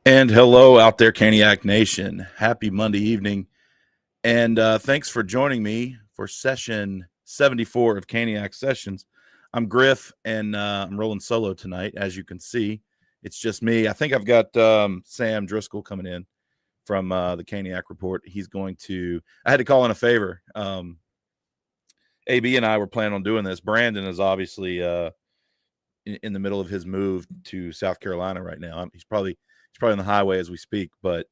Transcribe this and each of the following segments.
And hello out there, Caniac Nation. Happy Monday evening. And thanks for joining me for session 74 of Caniac Sessions. I'm Griff, and I'm rolling solo tonight. As you can see, it's just me. I think I've got Sam Driscoll coming in from the Caniac Report. He's going to – I had to call in a favor. AB and I were planning on doing this. Brandyn is obviously in the middle of his move to South Carolina right now. He's probably on the highway as we speak, but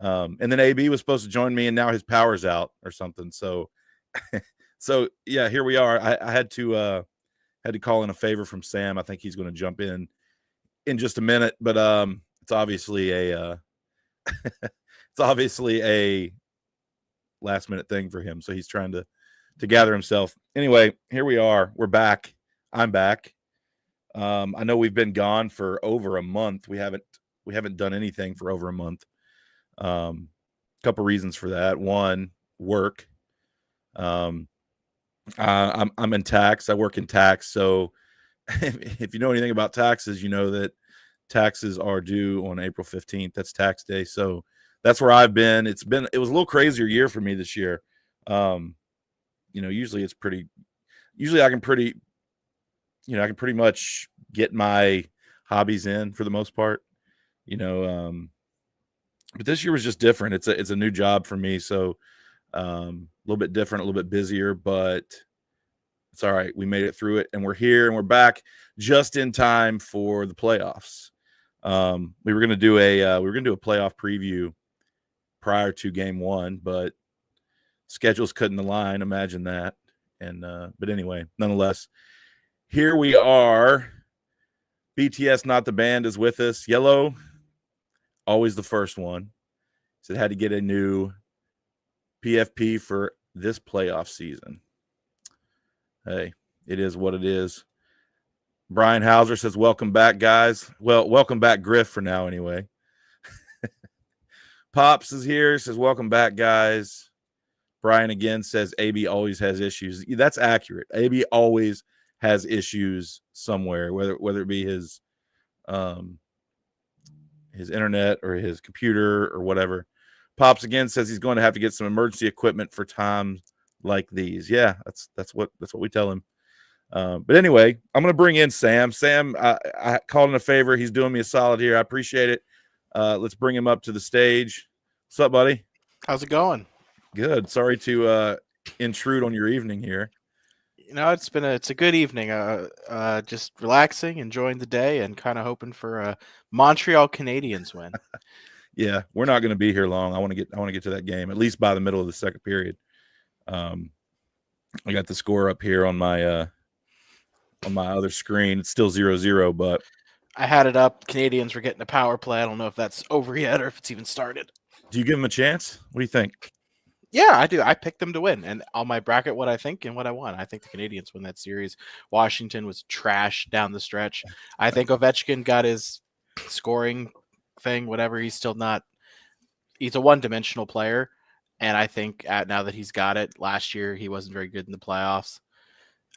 and then AB was supposed to join me, and now his power's out or something. So yeah, here we are. I had to call in a favor from Sam. I think he's going to jump in just a minute, but it's obviously a last minute thing for him. So he's trying to gather himself. Anyway, here we are. We're back. I'm back. I know we've been gone for over a month. We haven't done anything for over a month. Couple reasons for that. One, work. I'm in tax. I work in tax. So if you know anything about taxes, you know that taxes are due on April 15th. That's tax day. So that's where I've been. It was a little crazier year for me this year. Usually I can pretty much get my hobbies in for the most part. But this year was just different. It's a new job for me, so a little bit different, a little bit busier, but it's all right. We made it through it, and we're here, and we're back just in time for the playoffs. We were going to do a playoff preview prior to game one, but schedules couldn't align. Imagine that. And but anyway, nonetheless, here we are. BTS Not the Band is with us. Yellow, always the first one. Said had to get a new PFP for this playoff season. Hey, it is what it is. Brian Hauser says, welcome back, guys. Well, welcome back, Griff, for now anyway. Pops is here, says, welcome back, guys. Brian again says, AB always has issues. That's accurate. AB always has issues somewhere, whether it be his internet or his computer or whatever. Pops again says he's going to have to get some emergency equipment for times like these. Yeah, that's what we tell him. But anyway, I'm going to bring in Sam. Sam, I called in a favor. He's doing me a solid here. I appreciate it. Let's bring him up to the stage. What's up, buddy? How's it going? Good. Sorry to intrude on your evening here. It's a good evening. Just relaxing, enjoying the day, and kind of hoping for a Montreal Canadiens win. Yeah, we're not going to be here long. I want to get to that game at least by the middle of the second period. I got the score up here on my other screen. It's still 0-0, but I had it up. Canadians were getting a power play. I don't know if that's over yet or if it's even started. Do you give them a chance? What do you think? Yeah, I do. I picked them to win, and on my bracket, what I think and what I want. I think the Canadians win that series. Washington was trash down the stretch. I think Ovechkin got his scoring thing, whatever. He's still not. He's a one-dimensional player, and I think now that he's got it, last year he wasn't very good in the playoffs.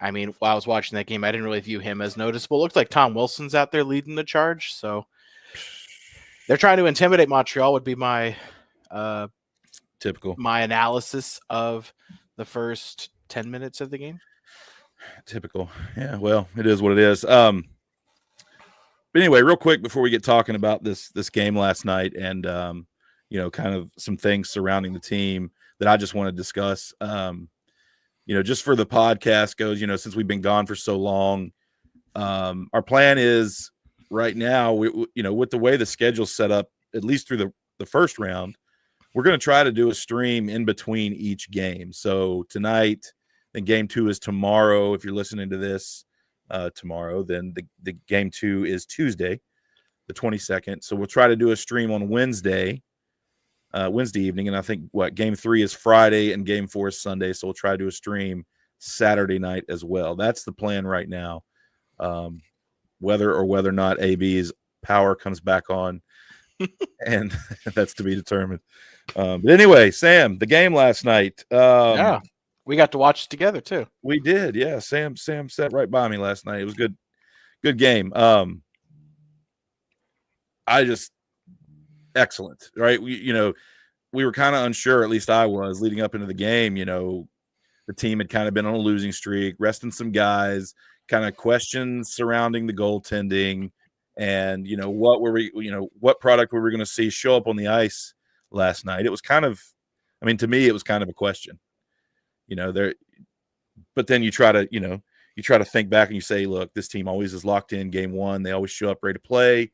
I mean, while I was watching that game, I didn't really view him as noticeable. It looked like Tom Wilson's out there leading the charge, so they're trying to intimidate Montreal. Would be my my analysis of the first 10 minutes of the game. Typical. Yeah, well, it is what it is. But anyway, real quick before we get talking about this game last night and kind of some things surrounding the team that I just want to discuss. Just for the podcast goes, since we've been gone for so long, our plan is right now, with the way the schedule's set up, at least through the first round, we're going to try to do a stream in between each game. So tonight, then game 2 is tomorrow. If you're listening to this tomorrow, then the game 2 is Tuesday, the 22nd. So we'll try to do a stream on Wednesday evening. And I think game 3 is Friday and game 4 is Sunday. So we'll try to do a stream Saturday night as well. That's the plan right now. Whether or not AB's power comes back on, and that's to be determined. But anyway, Sam, the game last night. Yeah, we got to watch it together too. We did, yeah. Sam sat right by me last night. It was good game. I just excellent, right? We were kind of unsure, at least I was, leading up into the game. The team had kind of been on a losing streak, resting some guys, kind of questions surrounding the goaltending, and what product were we going to see show up on the ice last night? It was kind of, I mean, to me, it was kind of a question. There, but then you try to think back and you say, look, this team always is locked in game one. They always show up ready to play.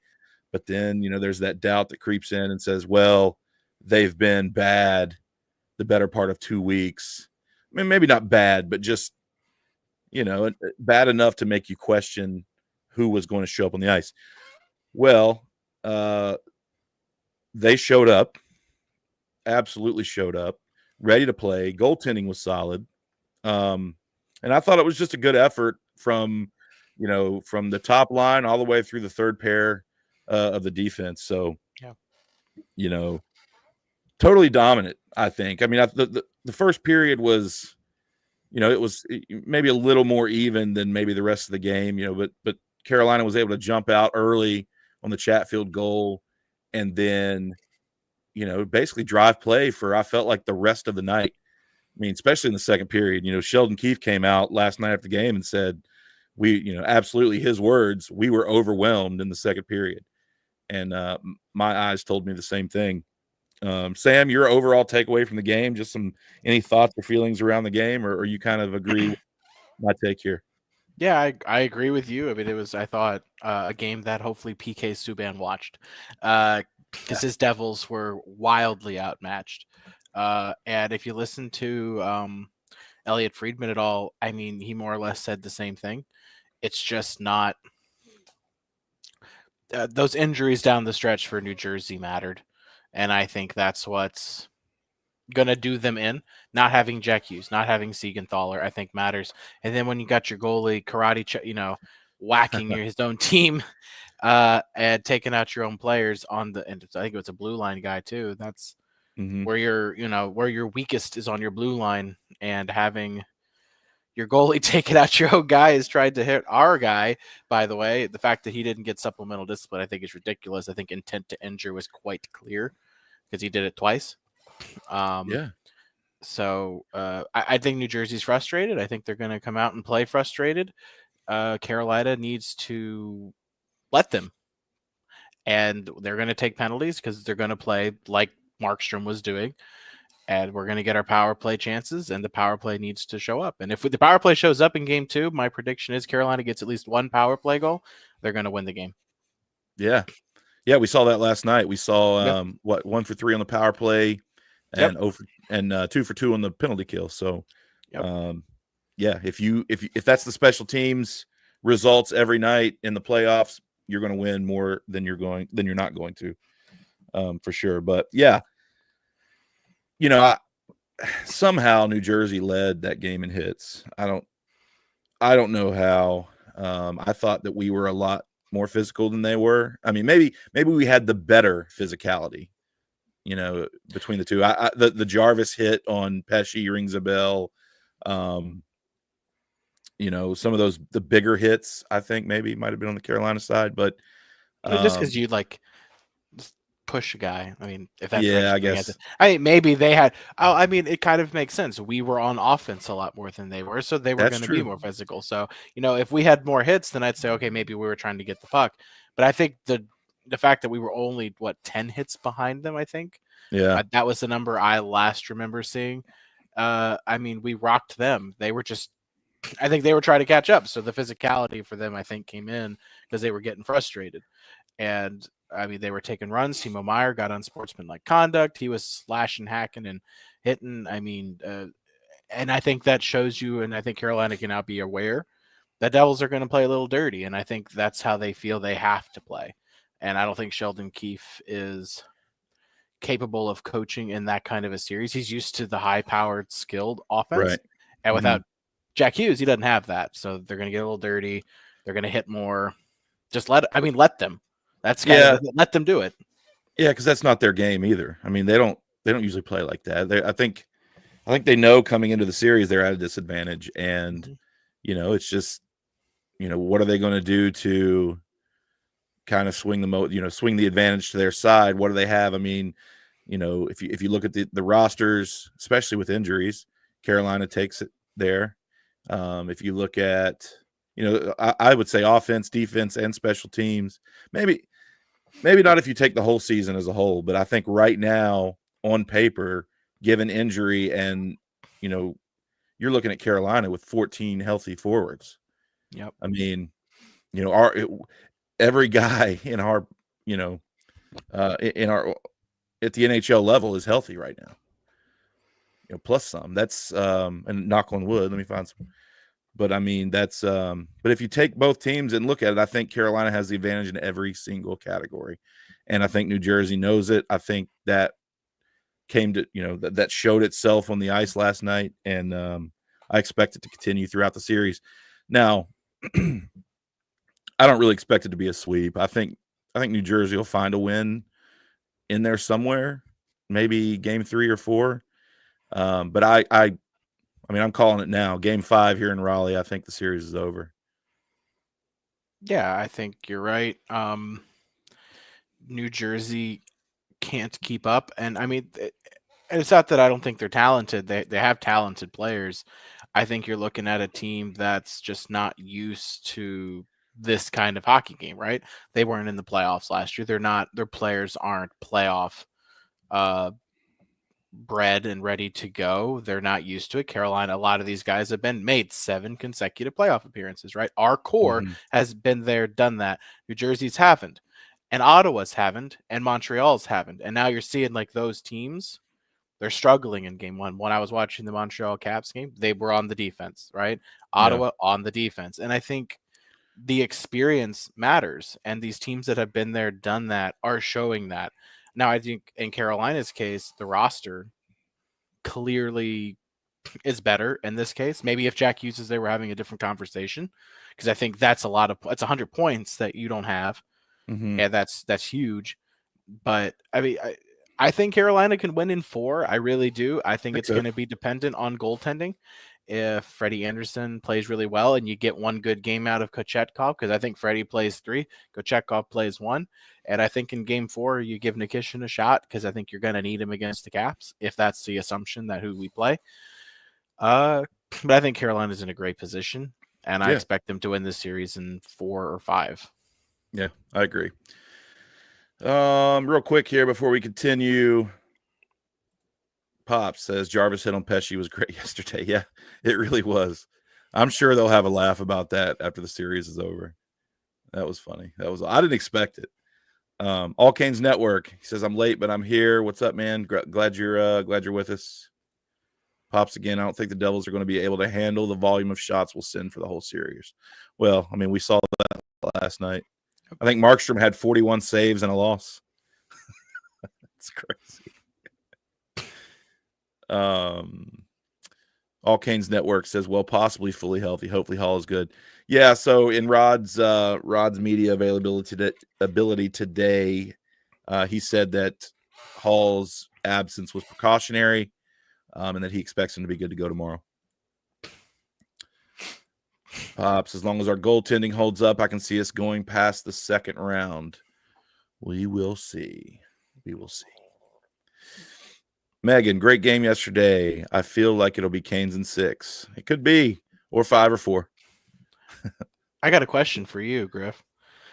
But then, there's that doubt that creeps in and says, well, they've been bad the better part of 2 weeks. I mean, maybe not bad, but just, bad enough to make you question who was going to show up on the ice. Well, they showed up, absolutely showed up, ready to play. Goaltending was solid. And I thought it was just a good effort from the top line all the way through the third pair of the defense. So, yeah. Totally dominant, I think. I mean, the first period was, it was maybe a little more even than maybe the rest of the game, but Carolina was able to jump out early on the Chatfield goal and then, basically drive play for, I felt like, the rest of the night. I mean, especially in the second period, Sheldon Keefe came out last night after the game and said, absolutely, his words, we were overwhelmed in the second period. And my eyes told me the same thing. Sam, your overall takeaway from the game, just any thoughts or feelings around the game, or you kind of agree with my take here? Yeah, I agree with you. I mean, it was, I thought, a game that hopefully PK Subban watched, because his Devils were wildly outmatched. And if you listen to Elliot Friedman at all, I mean, he more or less said the same thing. It's just not those injuries down the stretch for New Jersey mattered. And I think that's what's going to do them in. Not having Jack Hughes, not having Siegenthaler, I think matters. And then when you got your goalie, whacking his own team and taking out your own players and I think it was a blue line guy too. That's where where your weakest is on your blue line, and having your goalie taking out your own guy is trying to hit our guy. By the way, the fact that he didn't get supplemental discipline, I think, is ridiculous. I think intent to injure was quite clear because he did it twice. Yeah. So I think New Jersey's frustrated. I think they're going to come out and play frustrated. Carolina needs to let them. And they're going to take penalties because they're going to play like Markstrom was doing. And we're going to get our power play chances, and the power play needs to show up. And if the power play shows up in game 2, my prediction is Carolina gets at least one power play goal. They're going to win the game. Yeah. Yeah, we saw that last night. We saw 1 for 3 on the power play and 2 for 2 on the penalty kill. So, if that's the special teams results every night in the playoffs, you're going to win more than you're not going to, for sure. But yeah, somehow New Jersey led that game in hits. I don't know how. I thought that we were a lot more physical than they were. I mean, maybe we had the better physicality, between the two. The Jarvis hit on Pesci rings a bell. Some of the bigger hits, I think maybe might have been on the Carolina side, but just because you push a guy. I mean, if that's I guess. Maybe they had. Oh, I mean, it kind of makes sense. We were on offense a lot more than they were, so they were going to be more physical. So, if we had more hits, then I'd say, okay, maybe we were trying to get the puck. But I think the fact that we were only 10 hits behind them, I think. Yeah, that was the number I last remember seeing. I mean, we rocked them. They were just. I think they were trying to catch up. So the physicality for them, I think, came in because they were getting frustrated. And I mean, they were taking runs. Timo Meier got unsportsmanlike conduct. He was slashing, hacking, and hitting. I mean, and I think that shows you, and I think Carolina can now be aware that Devils are going to play a little dirty. And I think that's how they feel they have to play. And I don't think Sheldon Keefe is capable of coaching in that kind of a series. He's used to the high-powered, skilled offense. Right. And without Jack Hughes, he doesn't have that. So they're going to get a little dirty. They're going to hit more. Just let them. That's let them do it. Yeah, because that's not their game either. I mean, they don't usually play like that. I think they know coming into the series they're at a disadvantage, and it's just what are they going to do to kind of swing the advantage to their side. What do they have? I mean, if you look at the rosters, especially with injuries, Carolina takes it there. If you look at, I would say offense, defense, and special teams, maybe not if you take the whole season as a whole, but I think right now on paper, given injury and, you're looking at Carolina with 14 healthy forwards. Yep. I mean, every guy in our, at the NHL level is healthy right now. Plus some. That's and knock on wood. Let me find some. But I mean, that's but if you take both teams and look at it, I think Carolina has the advantage in every single category. And I think New Jersey knows it. I think that came to, that showed itself on the ice last night. And I expect it to continue throughout the series. Now, I don't really expect it to be a sweep. I think New Jersey will find a win in there somewhere, maybe game 3 or 4. But I mean, I'm calling it now. Game 5 here in Raleigh, I think the series is over. Yeah, I think you're right. New Jersey can't keep up. And I mean, it's not that I don't think they're talented. They have talented players. I think you're looking at a team that's just not used to this kind of hockey game, right? They weren't in the playoffs last year. Their players aren't playoff bred and ready to go. They're not used to it. Carolina, a lot of these guys have made 7 consecutive playoff appearances, right? Our core has been there, done that. New Jersey's haven't, and Ottawa's haven't, and Montreal's haven't. And now you're seeing like those teams, they're struggling in game 1. When I was watching the Montreal Caps game, they were on the defense, right? Ottawa on the defense. And I think the experience matters, and these teams that have been there, done that, are showing that. Now, I think in Carolina's case, the roster clearly is better in this case. Maybe if Jack Hughes is there, we're having a different conversation, because I think that's it's 100 points that you don't have, and that's huge. But I mean, I think Carolina can win in 4. I really do. I think it's going to be dependent on goaltending. If Freddie Anderson plays really well and you get one good game out of Kochetkov, because I think Freddie plays 3, Kochetkov plays 1. And I think in game 4, you give Nikishin a shot, because I think you're going to need him against the Caps, if that's the assumption that who we play. But I think Carolina's in a great position, and I expect them to win this series in 4 or 5. Yeah, I agree. Real quick here before we continue. Pop says Jarvis hit on Pesci was great yesterday. Yeah, it really was. I'm sure they'll have a laugh about that after the series is over. That was funny. I didn't expect it. All Canes Network. He says, I'm late, but I'm here. What's up, man? Glad you're with us. Pops again. I don't think the Devils are going to be able to handle the volume of shots we'll send for the whole series. Well, I mean, we saw that last night. I think Markstrom had 41 saves and a loss. That's crazy. All Canes Network says, well, possibly fully healthy. Hopefully Hall is good. Yeah, so in Rod's media ability today, he said that Hall's absence was precautionary, and that he expects him to be good to go tomorrow. Pops, as long as our goaltending holds up, I can see us going past the second round. We will see. Megan, great game yesterday. I feel like it'll be Canes in 6. It could be, or 5 or 4. I got a question for you, Griff.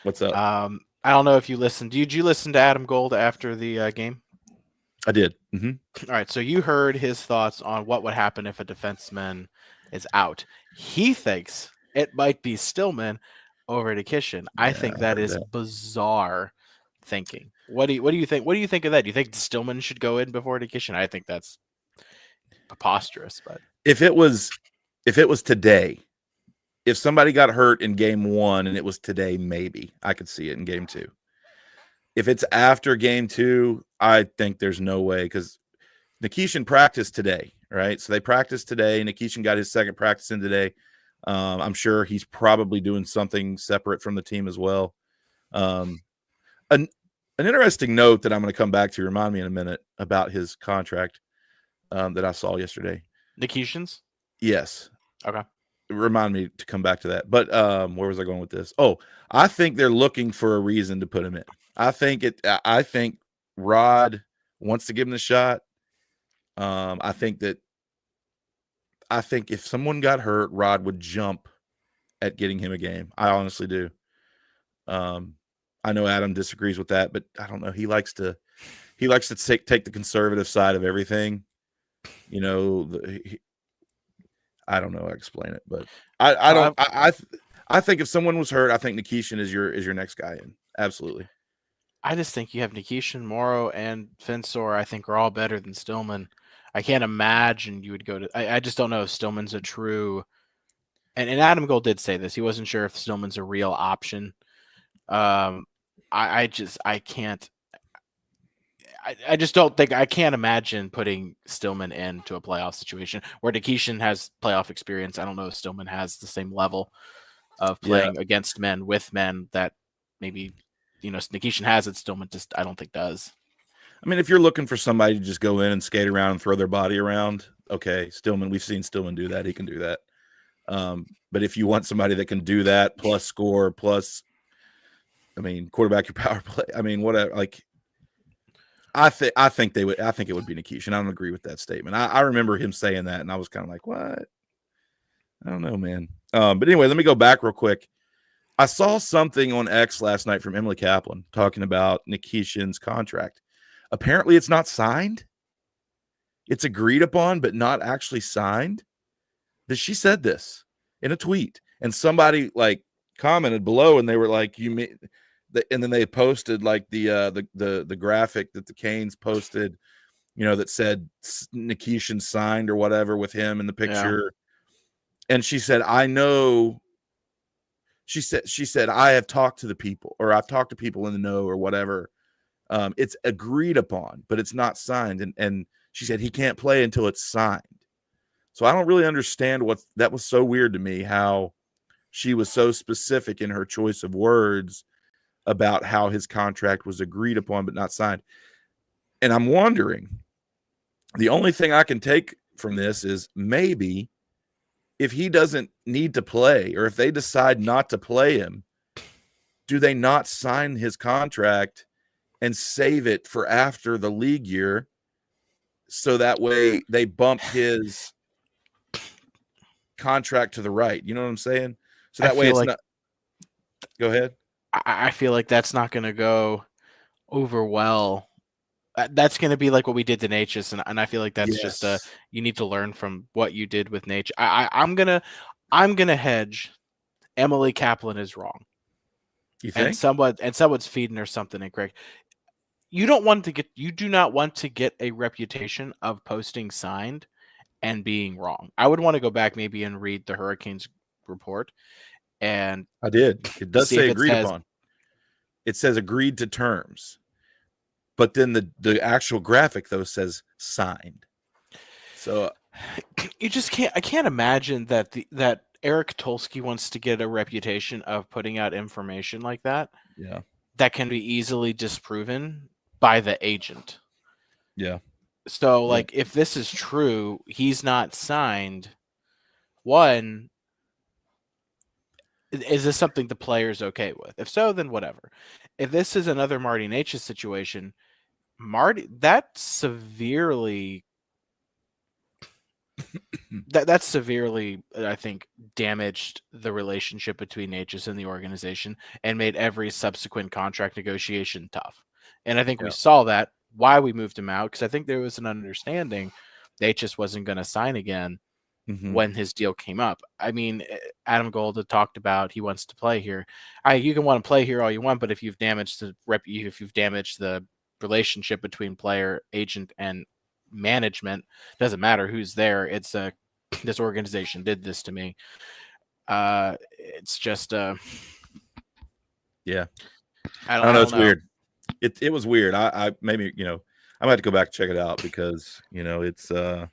What's up? I don't know if you listened. Did you listen to Adam Gold after the game? I did. All right, so you heard his thoughts on what would happen if a defenseman is out. He thinks it might be Stillman over Nikishin. I think that is bizarre thinking. What do you think? What do you think of that? Do you think Stillman should go in before Nikishin? I think that's preposterous. But if it was today, if somebody got hurt in game 1 and it was today, maybe I could see it in game 2. If it's after game 2, I think there's no way, because Nikishin practiced today, right? So they practiced today. Nikishin got his second practice in today. I'm sure he's probably doing something separate from the team as well. An interesting note that I'm going to come back to, remind me in a minute, about his contract that I saw yesterday. Nikishin's? Yes. Okay. remind me to come back to that. But where was I going with this? Oh, I think they're looking for a reason to put him in. I think Rod wants to give him the shot. I think if someone got hurt, Rod would jump at getting him a game. I honestly do. I know Adam disagrees with that, but I don't know. He likes to take the conservative side of everything. You know, I don't know how to explain it, but I think if someone was hurt, I think Nikishin is your next guy in. Absolutely. I just think you have Nikishin, Morrow, and Fensor. I think are all better than Stillman. I can't imagine you would go to. I just don't know if Stillman's a true. And Adam Gold did say this. He wasn't sure if Stillman's a real option. I can't. I just don't think I can't imagine putting Stillman into a playoff situation where Nikishin has playoff experience. I don't know if Stillman has the same level of playing against men with men that maybe Nikishin has it. Stillman just I don't think does. I mean, if you're looking for somebody to just go in and skate around and throw their body around, okay, Stillman. We've seen Stillman do that. He can do that. But if you want somebody that can do that plus score plus, I mean, quarterback your power play. I mean, whatever. Like, I think it would be Nikishin. I don't agree with that statement. I remember him saying that, and I was kind of like, what? I don't know, man. But anyway, let me go back real quick. I saw something on X last night from Emily Kaplan talking about Nikishin's contract. Apparently, it's not signed. It's agreed upon, but not actually signed. That she said this in a tweet, and somebody like commented below, and they were like, "You mean?" And then they posted like the graphic that the Canes posted, that said Nikishin signed or whatever with him in the picture. Yeah. And she said, "I know." She said, "I have talked to the people, or I've talked to people in the know, or whatever. It's agreed upon, but it's not signed." And she said he can't play until it's signed. So I don't really understand that was so weird to me, how she was so specific in her choice of words about how his contract was agreed upon but not signed. And I'm wondering, the only thing I can take from this is maybe if he doesn't need to play, or if they decide not to play him, do they not sign his contract and save it for after the league year, so that way they bump his contract to the right? You know what I'm saying? So that way it's not. Go ahead. I feel like that's not going to go over well. That's going to be like what we did to Natchez, and I feel like that's just you need to learn from what you did with Natchez. I'm gonna hedge. Emily Kaplan is wrong. You think? And someone's feeding her something incorrect. You do not want to get a reputation of posting signed and being wrong. I would want to go back maybe and read the Hurricanes report. And I did. It does say agreed upon. It says agreed to terms. But then the actual graphic, though, says signed. So you just can't. I can't imagine that that Eric Tulsky wants to get a reputation of putting out information like that. Yeah, that can be easily disproven by the agent. Yeah. So, like, if this is true, he's not signed. One, is this something the player's okay with? If so, then whatever. If this is another Marty Natchez situation, that severely I think damaged the relationship between Natchez and the organization and made every subsequent contract negotiation tough. And I think we saw that why we moved him out, because I think there was an understanding Natchez wasn't going to sign again when his deal came up. I mean, Adam Gold had talked about he wants to play here. You can want to play here all you want, but if you've damaged the relationship between player, agent, and management, doesn't matter who's there. It's this organization did this to me. It's just I don't know. It's weird. It was weird. I maybe I'm gonna have to go back and check it out, because it's I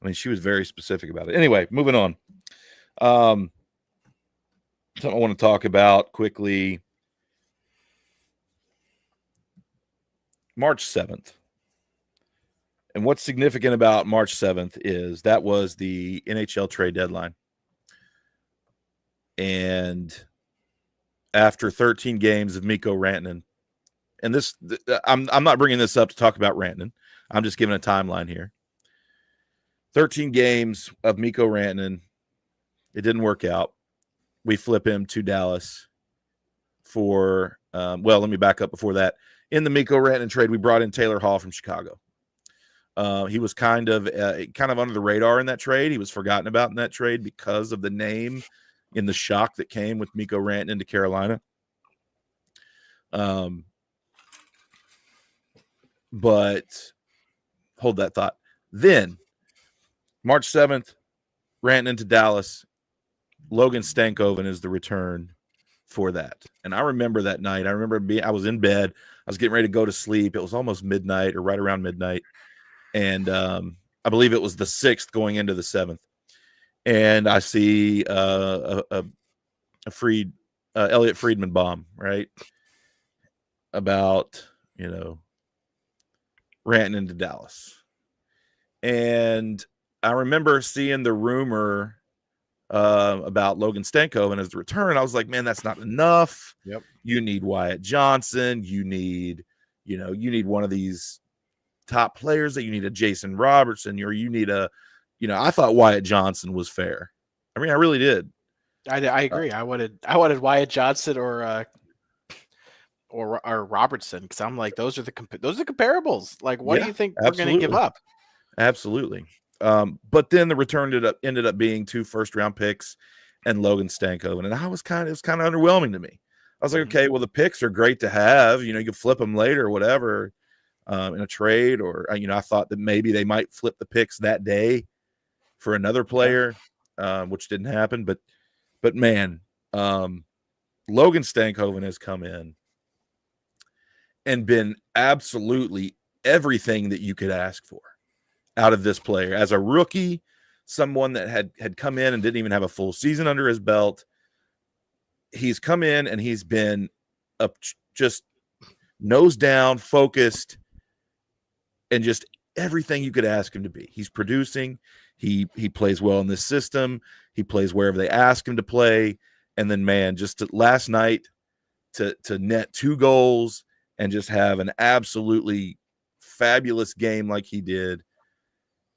mean, she was very specific about it. Anyway, moving on. Something I want to talk about quickly. March 7th. And what's significant about March 7th is that was the NHL trade deadline. And after 13 games of Mikko Rantanen, and this, I'm not bringing this up to talk about Rantanen. I'm just giving a timeline here. 13 games of Mikko Rantanen. It didn't work out. We flip him to Dallas for, let me back up before that. In the Mikko Rantanen trade, we brought in Taylor Hall from Chicago. He was kind of under the radar in that trade. He was forgotten about in that trade because of the name in the shock that came with Mikko Rantanen to Carolina. But hold that thought. Then March 7th, Rantanen to Dallas. Logan Stankoven is the return for that. And I remember that night. I was in bed. I was getting ready to go to sleep. It was almost midnight or right around midnight. And I believe it was the 6th going into the 7th. And I see a Elliot Friedman bomb, right? About, Rantanen to Dallas. And I remember seeing the rumor about Logan Stankoven as the return. I was like, man, that's not enough. Yep. You need Wyatt Johnson. You need one of these top players. That you need a Jason Robertson, or you need I thought Wyatt Johnson was fair. I mean, I really did. I agree. I wanted Wyatt Johnson or Robertson, because I'm like, those are the comparables. Like, what do you think we're going to give up? Absolutely. But then the return ended up being 2 first-round picks and Logan Stankoven, and it was kind of underwhelming to me. I was like, okay, well, the picks are great to have. You can flip them later or whatever in a trade, or I thought that maybe they might flip the picks that day for another player, which didn't happen. But man, Logan Stankoven has come in and been absolutely everything that you could ask for out of this player. As a rookie, someone that had come in and didn't even have a full season under his belt, he's come in and he's been just nose down, focused, and just everything you could ask him to be. He's producing. He plays well in this system. He plays wherever they ask him to play. And then, man, last night to net 2 goals and just have an absolutely fabulous game like he did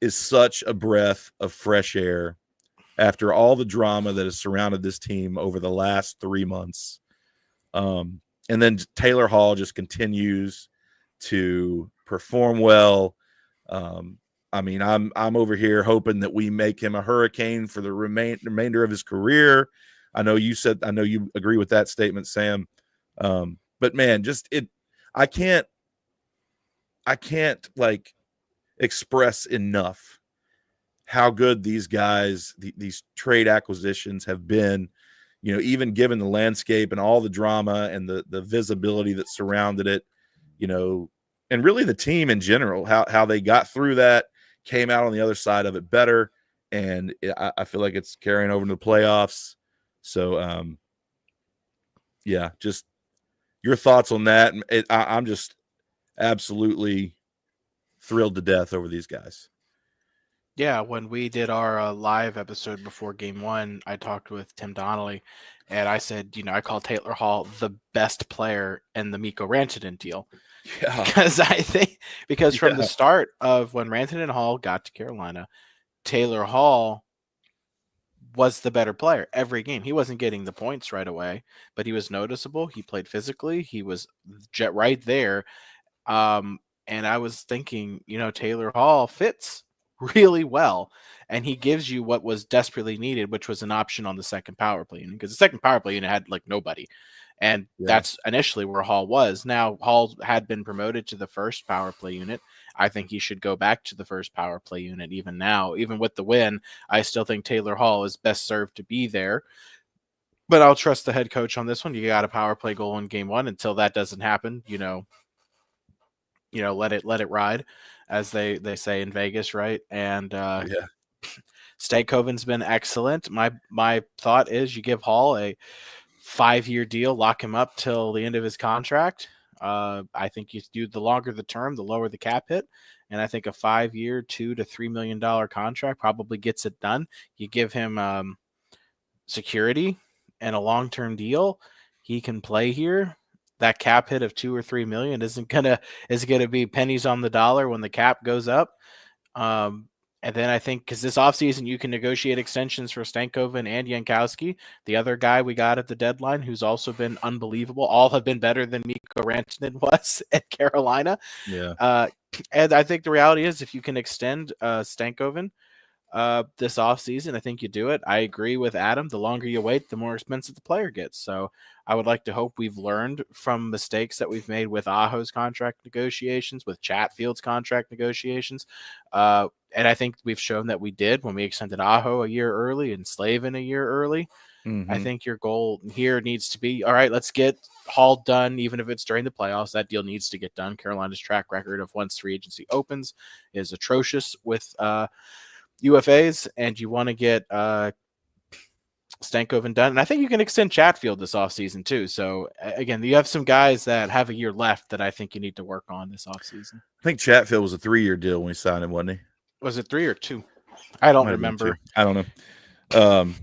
is such a breath of fresh air after all the drama that has surrounded this team over the last 3 months. And then Taylor Hall just continues to perform well. I mean, I'm over here hoping that we make him a Hurricane for the remainder of his career. I know you agree with that statement, Sam. But man, I can't like express enough how good these guys, these trade acquisitions have been, even given the landscape and all the drama and the visibility that surrounded it, and really the team in general, how they got through that, came out on the other side of it better. And I feel like it's carrying over into the playoffs. So, yeah, just your thoughts on that. I'm just absolutely thrilled to death over these guys. Yeah, when we did our live episode before Game 1, I talked with Tim Donnelly, and I said, I call Taylor Hall the best player in the Mikko Rantanen deal. Yeah. Because from the start of when Rantanen and Hall got to Carolina, Taylor Hall was the better player every game. He wasn't getting the points right away, but he was noticeable. He played physically. He was right there. And I was thinking, Taylor Hall fits really well, and he gives you what was desperately needed, which was an option on the second power play unit, because the second power play unit had like nobody, and that's initially where Hall was. Now Hall had been promoted to the first power play unit. I think he should go back to the first power play unit. Even now, even with the win, I still think Taylor Hall is best served to be there, but I'll trust the head coach on this one. You got a power play goal in Game 1. Until that doesn't happen, let it ride, as they say in Vegas, right? And Stankoven's been excellent. My thought is you give Hall a 5-year deal, lock him up till the end of his contract. I think you do the longer the term, the lower the cap hit. And I think a 5-year, $2 to $3 million contract probably gets it done. You give him security and a long-term deal, he can play here. That cap hit of $2 or $3 million isn't gonna be pennies on the dollar when the cap goes up. And then I think because this offseason you can negotiate extensions for Stankoven and Jankowski, the other guy we got at the deadline who's also been unbelievable. All have been better than Mikko Rantanen was at Carolina. Yeah. And I think the reality is if you can extend Stankoven this offseason, I think you do it. I agree with Adam. The longer you wait, the more expensive the player gets. So I would like to hope we've learned from mistakes that we've made with Aho's contract negotiations, with Chatfield's contract negotiations. And I think we've shown that we did when we extended Aho a year early and Slavin a year early. Mm-hmm. I think your goal here needs to be, all right, let's get Hall done, even if it's during the playoffs. That deal needs to get done. Carolina's track record of once free agency opens is atrocious with UFAs, and you want to get Stankoven done. And I think you can extend Chatfield this offseason too. So again, you have some guys that have a year left that I think you need to work on this offseason. I think Chatfield was a 3-year deal when we signed him, wasn't he? Was it 3 or 2? I don't remember. I don't know.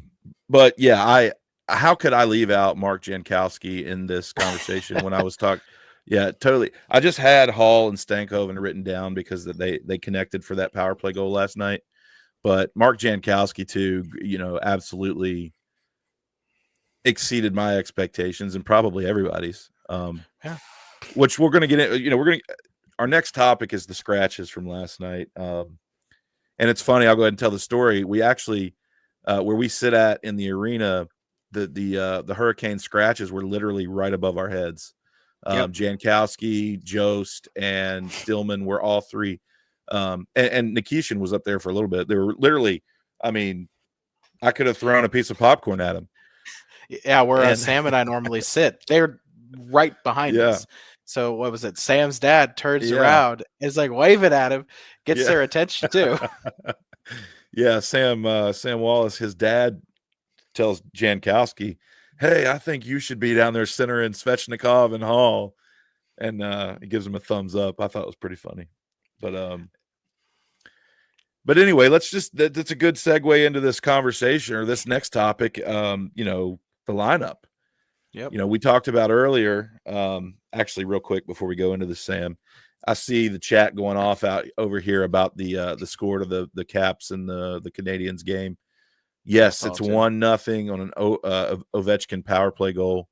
But yeah, how could I leave out Mark Jankowski in this conversation when I was talking? Yeah, totally. I just had Hall and Stankoven written down because they connected for that power play goal last night. But Mark Jankowski too, absolutely exceeded my expectations and probably everybody's. Yeah. Which we're going to get in. Our next topic is the scratches from last night. And it's funny. I'll go ahead and tell the story. We actually, where we sit at in the arena, the Hurricane scratches were literally right above our heads. Yep. Jankowski, Jost, and Stillman were all three. And Nikishin was up there for a little bit. They were literally, I could have thrown a piece of popcorn at him. Yeah, whereas Sam and I normally sit. They're right behind Yeah. us. So what was it? Sam's dad turns around, is like waving at him, gets their attention too. Yeah, Sam Wallace, his dad tells Jankowski, "Hey, I think you should be down there centering Svechnikov and Hall," and he gives him a thumbs up. I thought it was pretty funny, but anyway, that's a good segue into this conversation or this next topic. The lineup. Yep. We talked about earlier. Actually, real quick before we go into the Sam, I see the chat going off out over here about the score to the Caps and the Canadians game. Yes, it's 1-0 on an Ovechkin power play goal.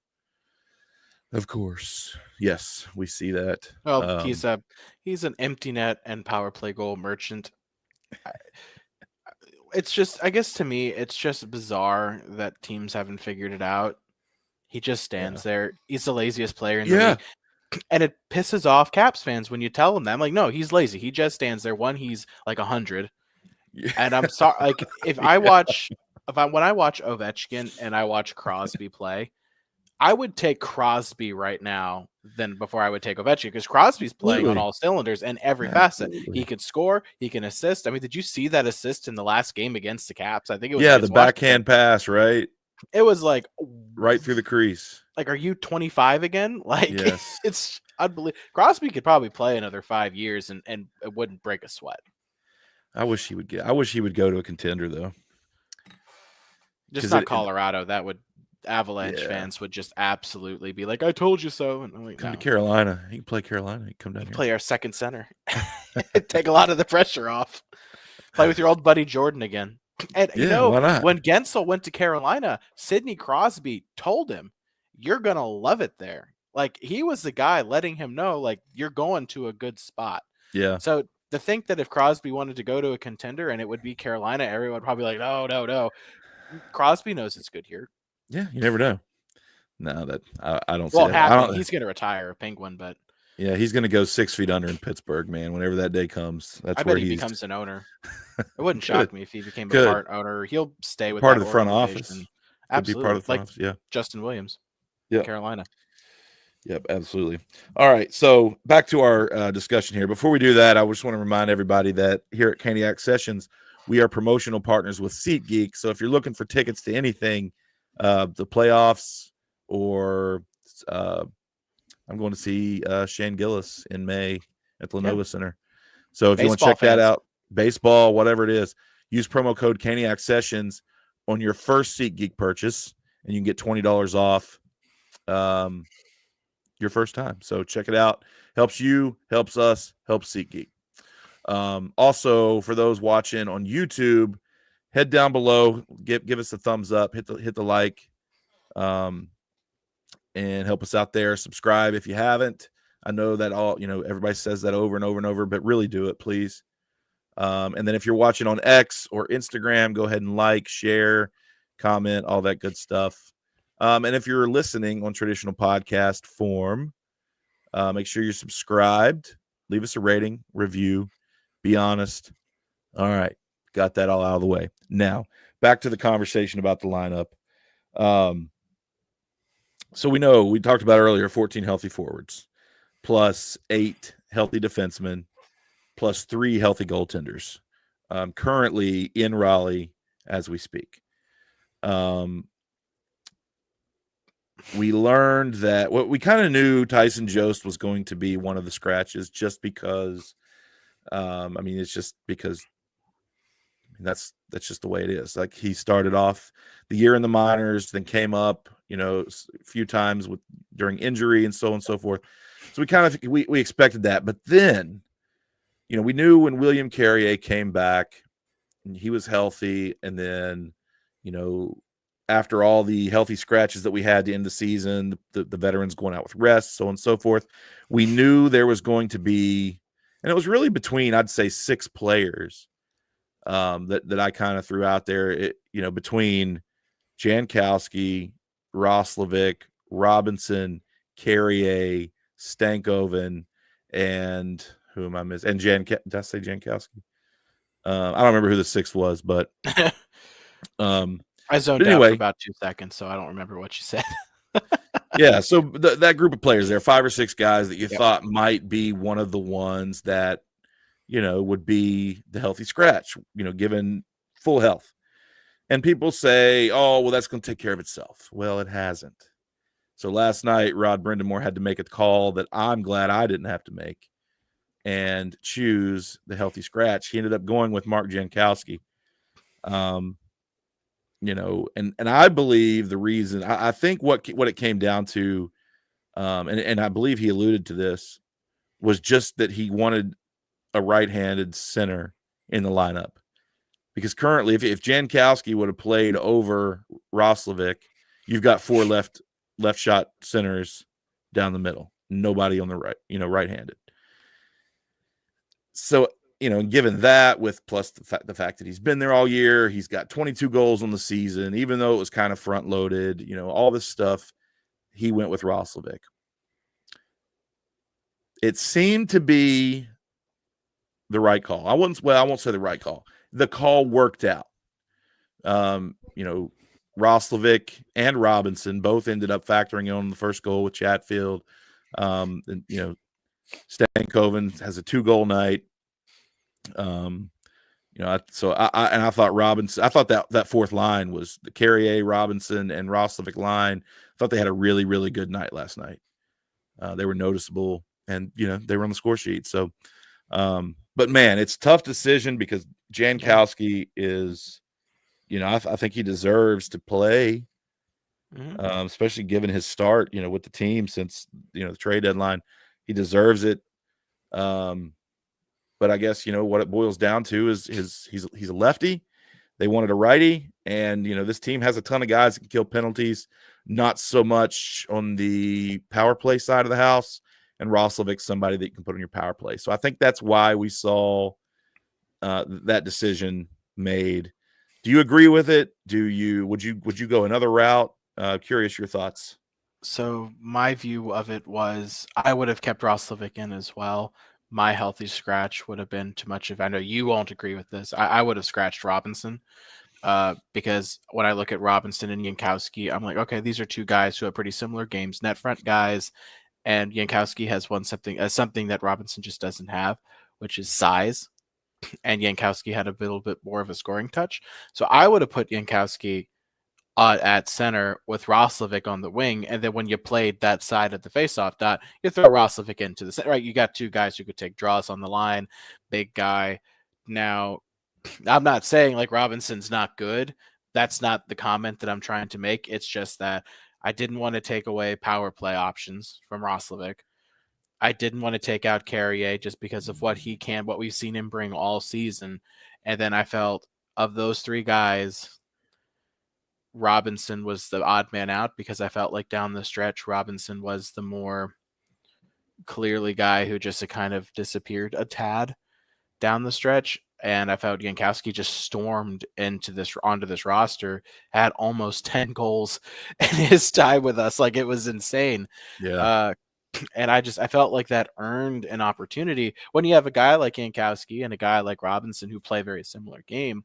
Of course, yes, we see that. Well, he's an empty net and power play goal merchant. It's just, I guess to me, it's just bizarre that teams haven't figured it out. He just stands there. He's the laziest player in the league. And it pisses off Caps fans when you tell them that. I'm like, no, he's lazy. He just stands there. One, he's like 100. Yeah. And I'm sorry. Like, when I watch Ovechkin and I watch Crosby play, I would take Crosby right now than before I would take Ovechkin, because Crosby's playing on all cylinders and every facet. He could score, he can assist. I mean, did you see that assist in the last game against the Caps? I think it was the backhand pass, right? It was like right through the crease. Like, are you 25 again? Like, yes. It's unbelievable. Crosby could probably play another 5 years and it wouldn't break a sweat. I wish he would go to a contender though. Just not Colorado. That would Avalanche fans would just absolutely be like, "I told you so." And I'm like, come to Carolina. He can play Carolina. He can come down here. Play our second center. Take a lot of the pressure off. Play with your old buddy Jordan again. And why not? When Gensel went to Carolina, Sidney Crosby told him, "You're gonna love it there." Like, he was the guy letting him know, like, you're going to a good spot. Yeah. So to think that if Crosby wanted to go to a contender and it would be Carolina, everyone would probably be like, no. Crosby knows it's good here. Yeah, you never know. No, that I don't. Well, see that. He's going to retire a Penguin, but yeah, he's going to go 6 feet under in Pittsburgh, man. Whenever that day comes, I bet he becomes an owner. It wouldn't shock me if he became a part owner. He'll stay with part of the front office. Absolutely, be part of the front office. Yeah, Justin Williams. Yeah, Carolina. Yep, absolutely. All right, so back to our discussion here. Before we do that, I just want to remind everybody that here at Caniac Sessions, we are promotional partners with SeatGeek. So if you're looking for tickets to anything, the playoffs, or I'm going to see Shane Gillis in May at the Lenovo Center. So if you want to check that out, baseball, whatever it is, use promo code Caniac Sessions on your first SeatGeek purchase, and you can get $20 off your first time. So check it out. Helps you, helps us, helps SeatGeek. Also, for those watching on YouTube, head down below, give us a thumbs up, hit the like, and help us out there. Subscribe if you haven't. I know that everybody says that over and over and over, but really do it, please. And then if you're watching on X or Instagram, go ahead and like, share, comment, all that good stuff. And if you're listening on traditional podcast form, make sure you're subscribed. Leave us a rating, review. Be honest. All right. Got that all out of the way. Now, back to the conversation about the lineup. So we talked about earlier 14 healthy forwards, plus 8 healthy defensemen, plus 3 healthy goaltenders, currently in Raleigh as we speak. We learned that we kind of knew Tyson Jost was going to be one of the scratches just because, it's just because that's just the way it is. Like, he started off the year in the minors, then came up, a few times during injury and so on and so forth. So we expected that, but then, we knew when William Carrier came back, and he was healthy, and then, after all the healthy scratches that we had to end the season, the veterans going out with rest, so on and so forth, we knew there was going to be, and it was really between, I'd say, 6 players that I kind of threw out there, between Jankowski, Roslovic, Robinson, Carrier, Stankoven, and who am I missing? And did I say Jankowski? I don't remember who the 6th was, but I zoned out for about 2 seconds, so I don't remember what you said. Yeah, so that group of players there, 5 or 6 guys that you thought might be one of the ones that, would be the healthy scratch, given full health. And people say, oh, well, that's going to take care of itself. Well, it hasn't. So last night, Rod Brindamore had to make a call that I'm glad I didn't have to make and choose the healthy scratch. He ended up going with Mark Jankowski. And I believe the reason, I think what it came down to, and I believe he alluded to this, was just that he wanted a right-handed center in the lineup. Because currently, if Jankowski would have played over Roslovic, you've got 4 left shot centers down the middle. Nobody on the right, right-handed. So, given that, with plus the fact that he's been there all year, he's got 22 goals on the season, even though it was kind of front-loaded, all this stuff, he went with Roslovic. It seemed to be the right call. I won't say the right call. The call worked out. Roslovic and Robinson both ended up factoring in the first goal with Chatfield. And, Stankoven has a 2-goal night. I thought Robinson, I thought that 4th line was the Carrier, Robinson, and Roslovic line. I thought they had a really, really good night last night. They were noticeable, and, they were on the score sheet. So, but man, it's a tough decision because Jankowski is, I think he deserves to play, especially given his start, with the team since, the trade deadline. He deserves it. But I guess, what it boils down to is he's a lefty. They wanted a righty, and, this team has a ton of guys that can kill penalties, not so much on the power play side of the house. And Roslovic's somebody that you can put on your power play. So I think that's why we saw that decision made. Do you agree with it? Would you go another route? Curious your thoughts. So my view of it was I would have kept Roslovic in as well. My healthy scratch would have been too much of, I know you won't agree with this, I would have scratched Robinson because when I look at Robinson and Jankowski, I'm like, okay, these are 2 guys who have pretty similar games, net front guys. And Jankowski has something that Robinson just doesn't have, which is size. And Jankowski had a little bit more of a scoring touch. So I would have put Jankowski at center with Roslovic on the wing. And then when you played that side of the faceoff dot, you throw Roslovic into the center, right? You got 2 guys who could take draws on the line, big guy. Now, I'm not saying like Robinson's not good, that's not the comment that I'm trying to make. It's just that I didn't want to take away power play options from Roslovic. I didn't want to take out Carrier just because of what we've seen him bring all season. And then I felt of those three guys, Robinson was the odd man out because I felt like down the stretch, Robinson was the more clearly guy who just kind of disappeared a tad down the stretch. And I felt Jankowski just stormed onto this roster, had almost 10 goals in his time with us. Like, it was insane. Yeah. And I felt like that earned an opportunity when you have a guy like Jankowski and a guy like Robinson who play very similar game.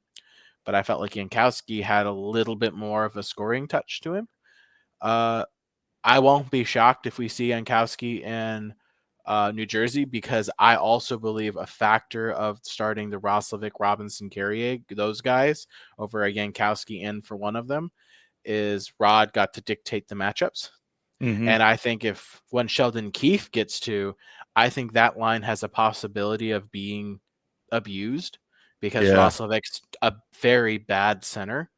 But I felt like Jankowski had a little bit more of a scoring touch to him. I won't be shocked if we see Jankowski in New Jersey, because I also believe a factor of starting the Roslovic, Robinson, Carrier, those guys over a Jankowski in for one of them, is Rod got to dictate the matchups. Mm-hmm. And I think when Sheldon Keefe gets to, I think that line has a possibility of being abused because Roslovic's a very bad center.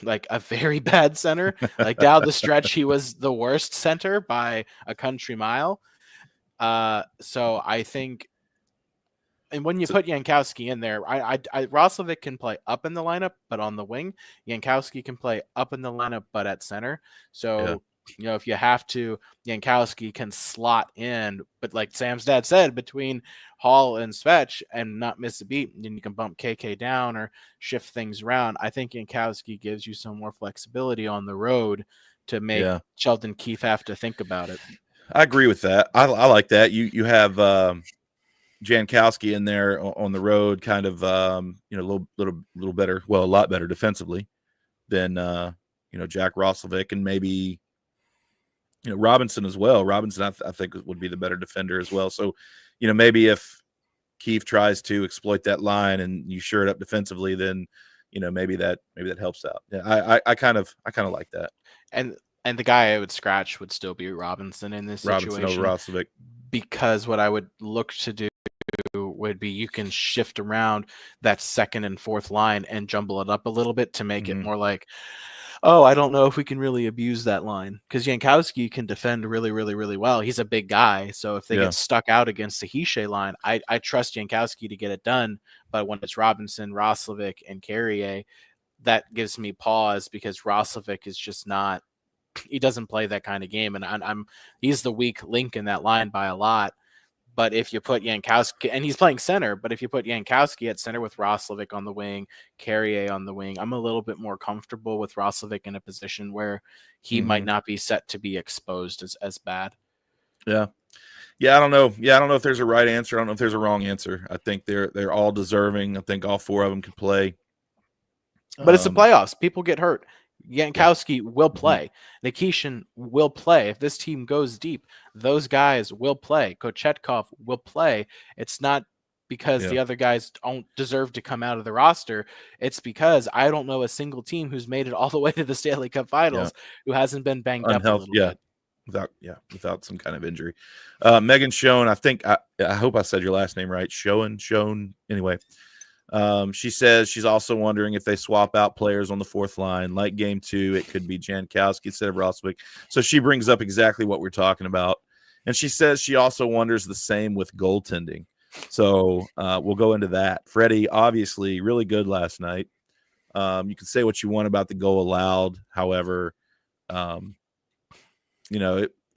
Like a very bad center. Like down the stretch, he was the worst center by a country mile. So I think, and when you put Jankowski in there, Roslovic can play up in the lineup, but on the wing. Jankowski can play up in the lineup, but at center. So, if you have to, Jankowski can slot in, but like Sam's dad said, between Hall and Svetch and not miss a beat, and then you can bump KK down or shift things around. I think Jankowski gives you some more flexibility on the road to make Sheldon Keefe have to think about it. I agree with that. I like that. You have Jankowski in there on the road, kind of a little better, well, a lot better defensively than Jack Roslovic, and maybe Robinson as well. Robinson, I think, would be the better defender as well. So, maybe if Keefe tries to exploit that line and you shore it up defensively, then maybe that helps out. Yeah, I kind of like that. And the guy I would scratch would still be Robinson in this situation. Robinson over Roslovic. Because what I would look to do would be you can shift around that second and fourth line and jumble it up a little bit to make it more like, oh, I don't know if we can really abuse that line, because Jankowski can defend really, really, really well. He's a big guy, so if they get stuck out against the Hishe line, I trust Jankowski to get it done. But when it's Robinson, Roslovic, and Carrier, that gives me pause, because Roslovic is just not. He doesn't play that kind of game, and he's the weak link in that line by a lot. But if you put Jankowski, and he's playing center, but if you put Jankowski at center with Roslovic on the wing, Carrier on the wing, I'm a little bit more comfortable with Roslovic in a position where he might not be set to be exposed as bad. Yeah. I don't know. I don't know if there's a right answer. I don't know if there's a wrong answer. I think they're all deserving. I think all four of them can play. But it's the playoffs. People get hurt. Jankowski will play. Nikishin will play. If this team goes deep, those guys will play. Kochetkov will play. It's not because the other guys don't deserve to come out of the roster. It's because I don't know a single team who's made it all the way to the Stanley Cup Finals who hasn't been banged up a little bit. Without some kind of injury. Megan Schoen, I think I hope I said your last name right. Schoen. Anyway. She says she's also wondering if they swap out players on the fourth line, like game 2, it could be Jankowski instead of Roslovic. So she brings up exactly what we're talking about. And she says she also wonders the same with goaltending. So we'll go into that. Freddie, obviously, really good last night. You can say what you want about the goal allowed. However, it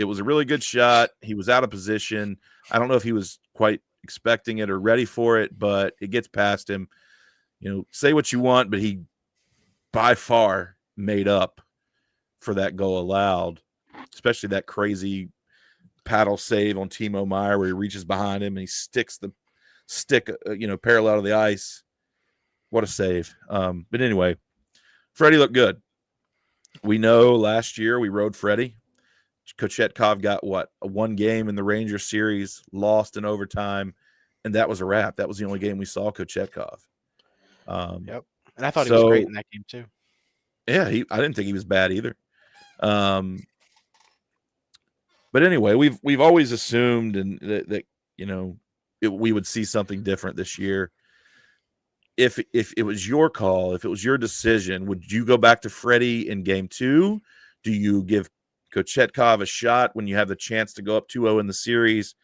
was a really good shot. He was out of position. I don't know if he was quite expecting it or ready for it, but it gets past him. Say what you want, but he by far made up for that goal allowed, especially that crazy paddle save on Timo Meier where he reaches behind him and he sticks the stick, parallel to the ice. What a save. But anyway, Freddie looked good. We know last year we rode Freddie. Kochetkov got a one game in the Rangers series, lost in overtime, and that was a wrap. That was the only game we saw Kochetkov. Yep, and I thought he was great in that game too. Yeah, I didn't think he was bad either. But anyway, we've always assumed that we would see something different this year. if it was your call, if it was your decision, would you go back to Freddie in game 2? Do you give Kochetkov a shot when you have the chance to go up 2-0 in the series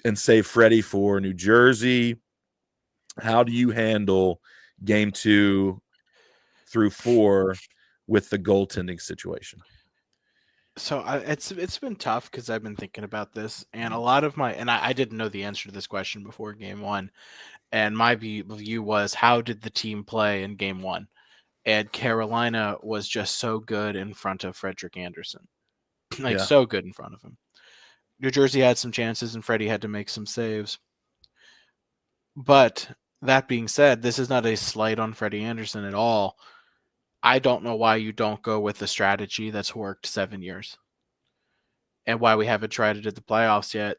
and save Freddie for New Jersey? How do you handle game 2 through 4 with the goaltending situation? So it's been tough because I've been thinking about this, and a lot of I didn't know the answer to this question before game 1, and my view was, how did the team play in game 1? And Carolina was just so good in front of Frederick Anderson, like so good in front of him. New Jersey had some chances, and Freddie had to make some saves. But that being said, this is not a slight on Freddie Anderson at all. I don't know why you don't go with the strategy that's worked 7 years. And why we haven't tried it at the playoffs yet,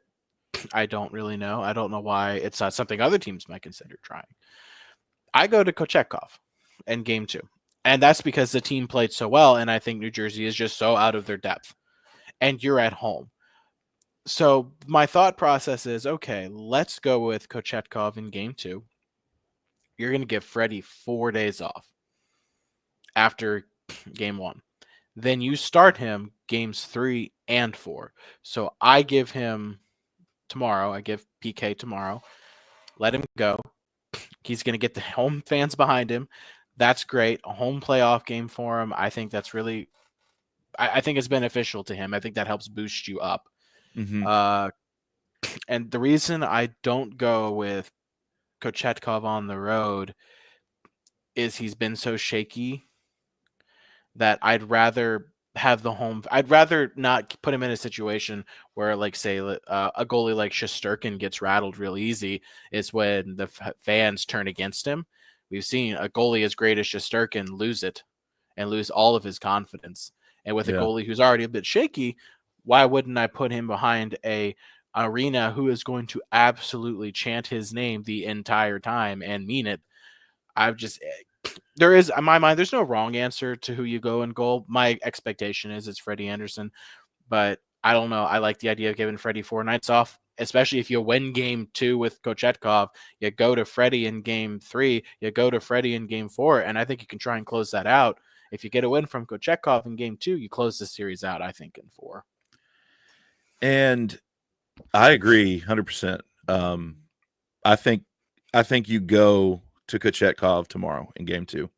I don't really know. I don't know why it's not something other teams might consider trying. I go to Kochetkov in game 2. And that's because the team played so well, and I think New Jersey is just so out of their depth. And you're at home. So my thought process is, okay, let's go with Kochetkov in game 2. You're going to give Freddie 4 days off after game 1. Then you start him games 3 and 4. So I give him tomorrow. I give PK tomorrow. Let him go. He's going to get the home fans behind him. That's great. A home playoff game for him. I think that's really, I think it's beneficial to him. I think that helps boost you up. Mm-hmm. And the reason I don't go with Kochetkov on the road is he's been so shaky that I'd rather have the home. I'd rather not put him in a situation where, like, say, a goalie like Shesterkin gets rattled real easy. Is when the fans turn against him. We've seen a goalie as great as Shesterkin lose it and lose all of his confidence. And with a goalie who's already a bit shaky, why wouldn't I put him behind a arena who is going to absolutely chant his name the entire time and mean it? There is, in my mind, there's no wrong answer to who you go in goal. My expectation is it's Freddie Anderson, but I don't know. I like the idea of giving Freddie 4 nights off, especially if you win game 2 with Kochetkov. You go to Freddie in game 3, you go to Freddie in game 4, and I think you can try and close that out. If you get a win from Kochetkov in game 2, you close the series out, I think, in 4. And I agree 100%. I think you go to Kochetkov tomorrow in game 2.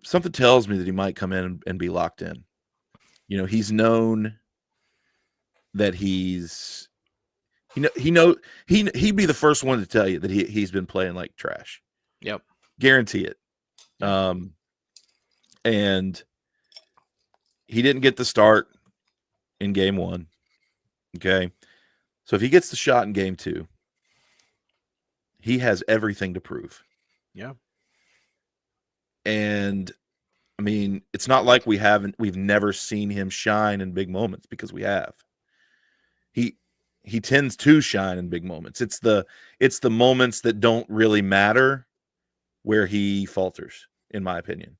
Something tells me that he might come in and be locked in. You know, he's known that he'd be the first one to tell you that he's been playing like trash. Yep. Guarantee it. Yep. And he didn't get the start in game 1. Okay. So if he gets the shot in game 2, he has everything to prove. Yeah. And I mean, it's not like we've never seen him shine in big moments, because we have. He tends to shine in big moments. It's the moments that don't really matter where he falters, in my opinion.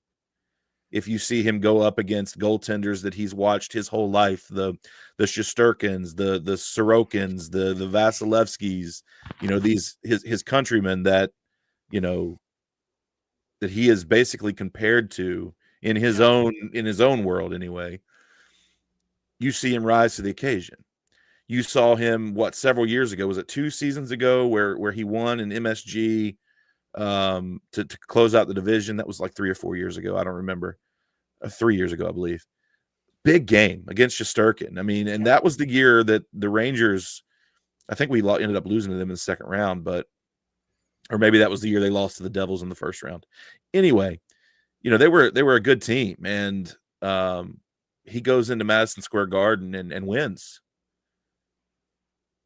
If you see him go up against goaltenders that he's watched his whole life, the Shesterkins, the Sorokins, the Vasilevskis, you know, his countrymen that, you know, that he is basically compared to in his own world anyway, you see him rise to the occasion. You saw him several years ago? Was it 2 seasons ago where he won an MSG to close out the division? That was like 3 or 4 years ago. I don't remember. 3 years ago, I believe. Big game against Shesterkin. I mean, and that was the year that the Rangers, I think we ended up losing to them in the second round, or maybe that was the year they lost to the Devils in the first round. Anyway, you know, they were a good team, and he goes into Madison Square Garden and wins.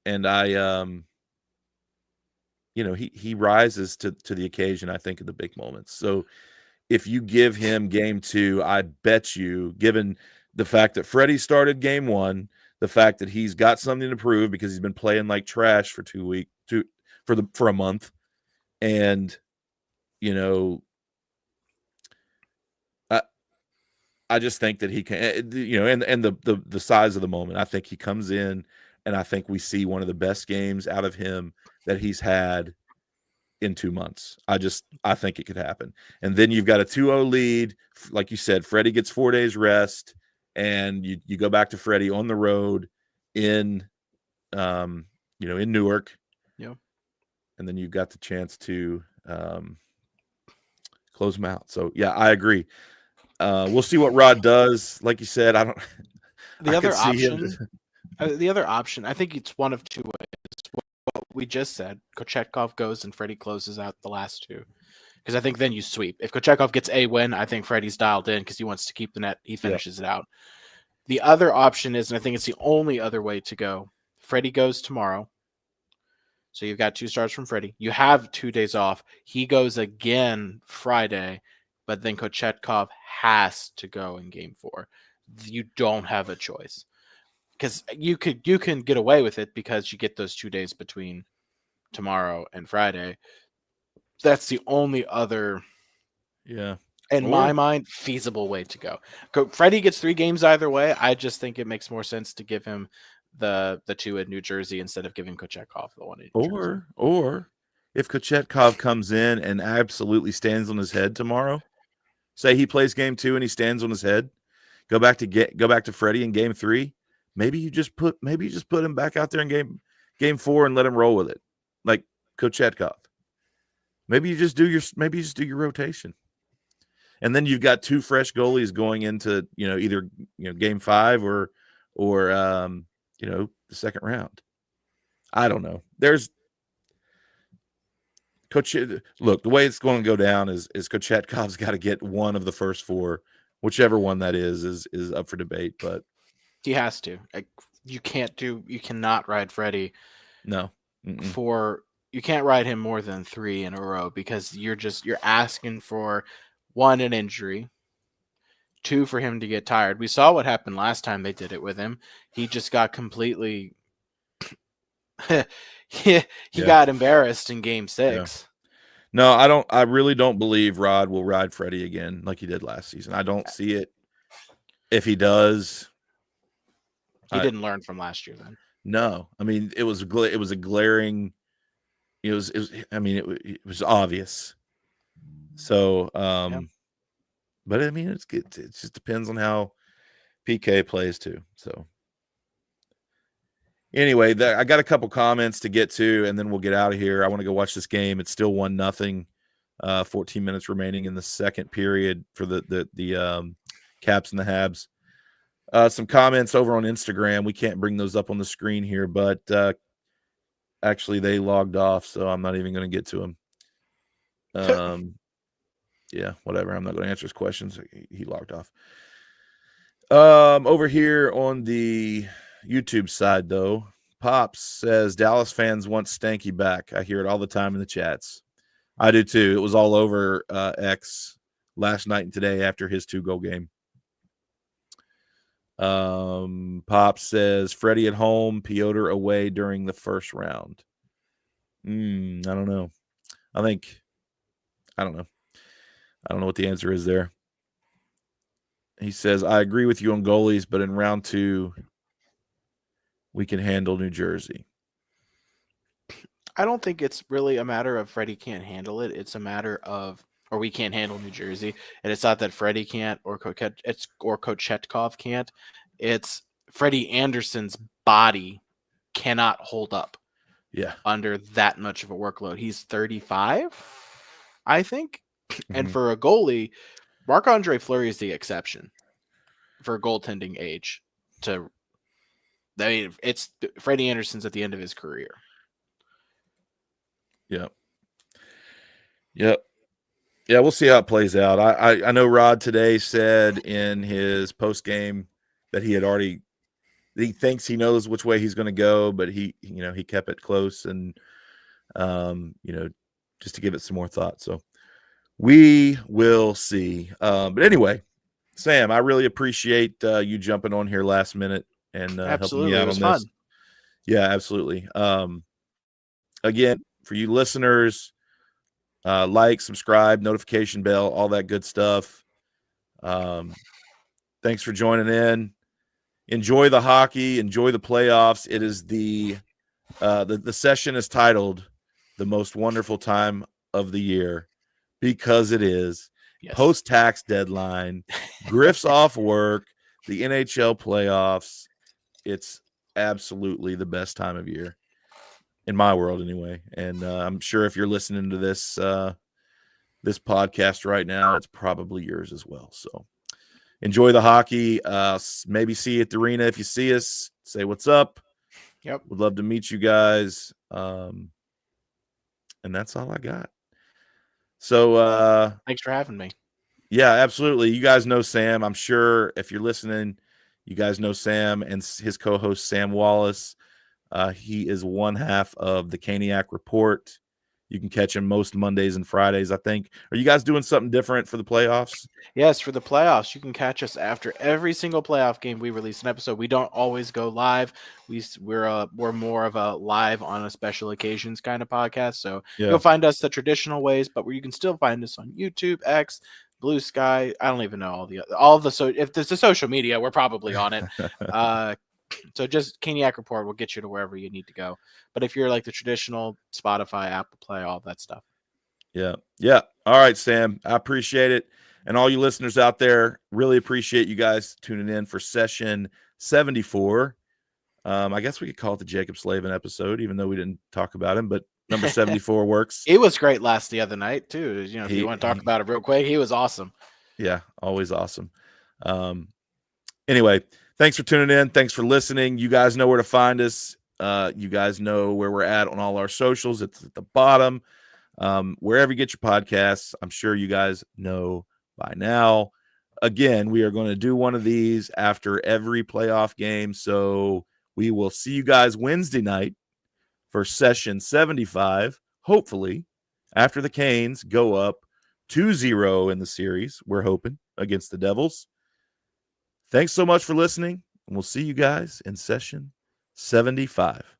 And you know, he rises to the occasion, I think, in the big moments. So if you give him game 2, I bet you, given the fact that Freddie started game 1, the fact that he's got something to prove because he's been playing like trash for for a month, and you know, I just think that he can, you know, and the size of the moment. I think he comes in and I think we see one of the best games out of him that he's had in 2 months. I think it could happen. And then you've got a 2-0 lead. Like you said, Freddie gets 4 days rest, and you go back to Freddie on the road in in Newark. Yeah. And then you've got the chance to close them out. So yeah, I agree. We'll see what Rod does. Like you said, The other option, I think it's one of two ways. What we just said, Kochetkov goes and Freddie closes out the last two. Because I think then you sweep. If Kochetkov gets a win, I think Freddie's dialed in because he wants to keep the net. He finishes it out. The other option is, and I think it's the only other way to go, Freddie goes tomorrow. So you've got 2 starts from Freddie. You have 2 days off. He goes again Friday, but then Kochetkov has to go in game 4. You don't have a choice. Because you can get away with it because you get those 2 days between tomorrow and Friday. That's the only other, in my mind, feasible way to go. Freddie gets 3 games either way. I just think it makes more sense to give him the 2 in New Jersey instead of giving Kochetkov the 1 in New Jersey. Or if Kochetkov comes in and absolutely stands on his head tomorrow, say he plays game 2 and he stands on his head, go back to Freddie in game 3. Maybe you just put him back out there in game 4 and let him roll with it, like Kochetkov. Maybe you just do your rotation, and then you've got 2 fresh goalies going into either game 5 or the second round. I don't know. Look, the way it's going to go down is Kochetkov's got to get one of the first 4, whichever one that is up for debate, but he has to. You cannot ride Freddie. No. You can't ride him more than 3 in a row because you're asking for 1, an injury, 2, for him to get tired. We saw what happened last time they did it with him. He just got completely got embarrassed in game 6. Yeah. No, I really don't believe Rod will ride Freddie again like he did last season. I don't see it. If he does, he didn't learn from last year then. No. I mean, it was a glaring, it was obvious. So, but I mean, it just depends on how PK plays too. So anyway, I got a couple comments to get to, and then we'll get out of here. I want to go watch this game. It's still 1-0. 14 minutes remaining in the second period for the Caps and the Habs. Some comments over on Instagram. We can't bring those up on the screen here, but actually they logged off, so I'm not even going to get to them. Yeah, whatever. I'm not going to answer his questions. He logged off. Over here on the YouTube side, though, Pops says Dallas fans want Stanky back. I hear it all the time in the chats. I do too. It was all over X last night and today after his 2-goal game. Pops says Freddie at home, Piotr away during the first round. I don't know. I don't know. I don't know what the answer is there. He says, I agree with you on goalies, but in round 2, we can handle New Jersey. I don't think it's really a matter of Freddie can't handle it. It's a matter of, or we can't handle New Jersey. And it's not that Freddie can't or Kochetkov can't. It's Freddie Anderson's body cannot hold up. Yeah. Under that much of a workload. He's 35, I think. Mm-hmm. And for a goalie, Marc-Andre Fleury is the exception for goaltending age. It's Freddie Anderson's at the end of his career. Yep. Yeah, we'll see how it plays out. I know Rod today said in his post game that he thinks he knows which way he's going to go, but he kept it close and just to give it some more thought. So we will see. But anyway, Sam, I really appreciate you jumping on here last minute and helping me out on this. Yeah, absolutely. Again, for you listeners, like, subscribe, notification bell, all that good stuff. Thanks for joining in. enjoy the hockey, enjoy the playoffs. It is the session is titled "The Most Wonderful Time of the Year" because it is post-tax deadline. Griff's off work. The NHL playoffs. It's absolutely the best time of year in my world, anyway. And I'm sure if you're listening to this this podcast right now, it's probably yours as well. So enjoy the hockey. Maybe see you at the arena. If you see us, say what's up. Yep. Would love to meet you guys. And that's all I got. So thanks for having me. Yeah, absolutely. You guys know Sam. I'm sure if you're listening, you guys know Sam and his co-host Sam Wallace. He is one half of the Caniac Report. You can catch him most Mondays and Fridays, I think. Are you guys doing something different for the playoffs? Yes, for the playoffs. You can catch us after every single playoff game we release an episode. We don't always go live. We're more of a live on a special occasions kind of podcast. So you'll find us the traditional ways, but where you can still find us on YouTube, X, Blue Sky. I don't even know if there's a social media, we're probably on it. So just Caniac Report will get you to wherever you need to go. But if you're like the traditional Spotify, Apple Play, all that stuff. Yeah. All right, Sam. I appreciate it. And all you listeners out there, really appreciate you guys tuning in for session 74. I guess we could call it the Jacob Slavin episode, even though we didn't talk about him, but number 74 works. He was great the other night too. If you want to talk about it real quick, he was awesome. Yeah, always awesome. Anyway, thanks for tuning in. Thanks for listening. You guys know where to find us. You guys know where we're at on all our socials. It's at the bottom. Wherever you get your podcasts, I'm sure you guys know by now. Again, we are going to do one of these after every playoff game. So we will see you guys Wednesday night for session 75. Hopefully, after the Canes go up 2-0 in the series, we're hoping, against the Devils. Thanks so much for listening, and we'll see you guys in session 75.